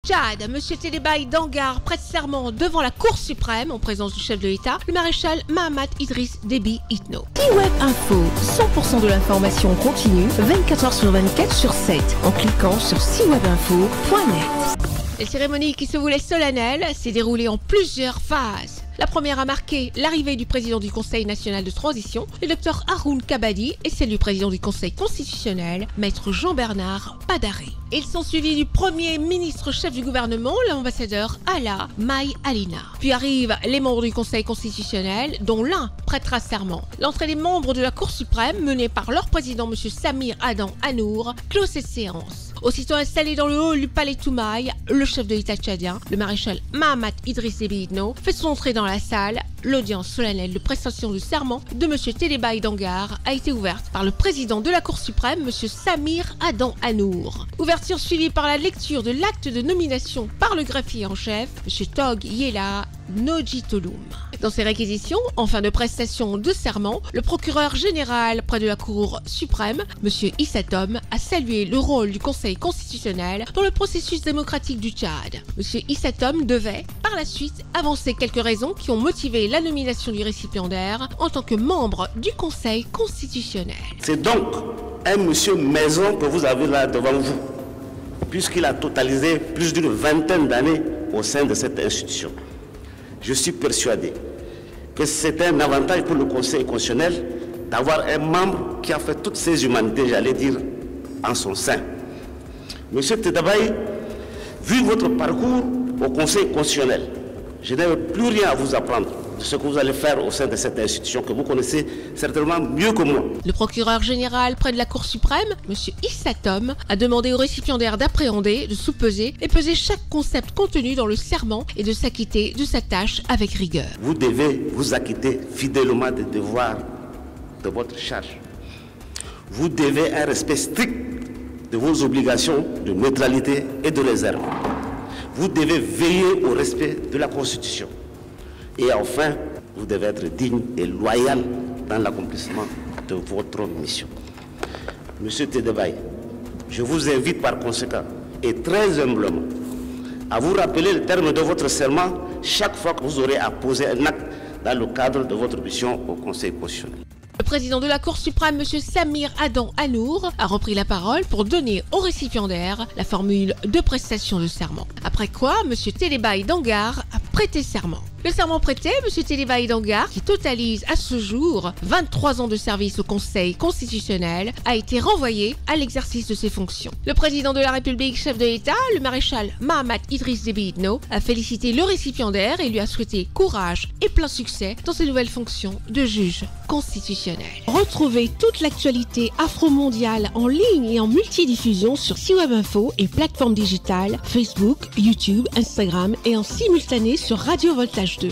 Tchad, M. Télébaye Dangar prête serment devant la Cour suprême en présence du chef de l'État, le maréchal Mahamat Idriss Déby Itno. C-Web Info, 100% de l'information continue, 24 h sur 24 sur 7, en cliquant sur cwebinfo.net. La cérémonie qui se voulait solennelle s'est déroulée en plusieurs phases. La première a marqué l'arrivée du président du Conseil national de transition, le Dr Haroun Kabadi, et celle du président du Conseil constitutionnel, Maître Jean-Bernard Padaré. Ils sont suivis du premier ministre chef du gouvernement, l'ambassadeur Ala Maï Alina. Puis arrivent les membres du Conseil constitutionnel, dont l'un prêtera serment. L'entrée des membres de la Cour suprême, menée par leur président M. Samir Adan Hanour, clôt cette séance. Aussitôt installé dans le hall du palais Toumaï, le chef de l'État tchadien, le maréchal Mahamat Idriss Déby Itno, fait son entrée dans la salle. L'audience solennelle de prestation de serment de M. Télébaye Dangar a été ouverte par le président de la Cour suprême, M. Samir Adan Hanour. Ouverture suivie par la lecture de l'acte de nomination par le greffier en chef, M. Tog Yela Noji Toloum. Dans ses réquisitions, en fin de prestation de serment, le procureur général près de la Cour suprême, M. Issa Tom, a salué le rôle du Conseil constitutionnel dans le processus démocratique du Tchad. M. Issa Tom devait, par la suite, avancer quelques raisons qui ont motivé la nomination du récipiendaire en tant que membre du Conseil constitutionnel. C'est donc un monsieur Maison que vous avez là devant vous, puisqu'il a totalisé plus d'une vingtaine d'années au sein de cette institution. Je suis persuadé que c'est un avantage pour le Conseil constitutionnel d'avoir un membre qui a fait toutes ces humanités, j'allais dire, en son sein. Monsieur Télébaye, vu votre parcours au Conseil constitutionnel, je n'ai plus rien à vous apprendre de ce que vous allez faire au sein de cette institution que vous connaissez certainement mieux que moi. Le procureur général près de la Cour suprême, M. Issa Tom, a demandé au récipiendaire d'appréhender, de sous-peser et peser chaque concept contenu dans le serment et de s'acquitter de sa tâche avec rigueur. Vous devez vous acquitter fidèlement des devoirs de votre charge. Vous devez un respect strict de vos obligations de neutralité et de réserve. Vous devez veiller au respect de la Constitution. Et enfin, vous devez être digne et loyal dans l'accomplissement de votre mission. Monsieur Télébaye, je vous invite par conséquent et très humblement à vous rappeler le terme de votre serment chaque fois que vous aurez à poser un acte dans le cadre de votre mission au Conseil constitutionnel. Le président de la Cour suprême, M. Samir Adan Hanour, a repris la parole pour donner au récipiendaire la formule de prestation de serment. Après quoi, M. Télébaye Dangar a prêté serment. Le serment prêté, M. Télébaye Dangar, qui totalise à ce jour 23 ans de service au Conseil constitutionnel, a été renvoyé à l'exercice de ses fonctions. Le président de la République, chef de l'État, le maréchal Mahamat Idriss Déby Itno, a félicité le récipiendaire et lui a souhaité courage et plein succès dans ses nouvelles fonctions de juge constitutionnel. Retrouvez toute l'actualité afro-mondiale en ligne et en multidiffusion sur C-Web Info et plateformes digitales Facebook, YouTube, Instagram et en simultané sur Radio Voltage 2.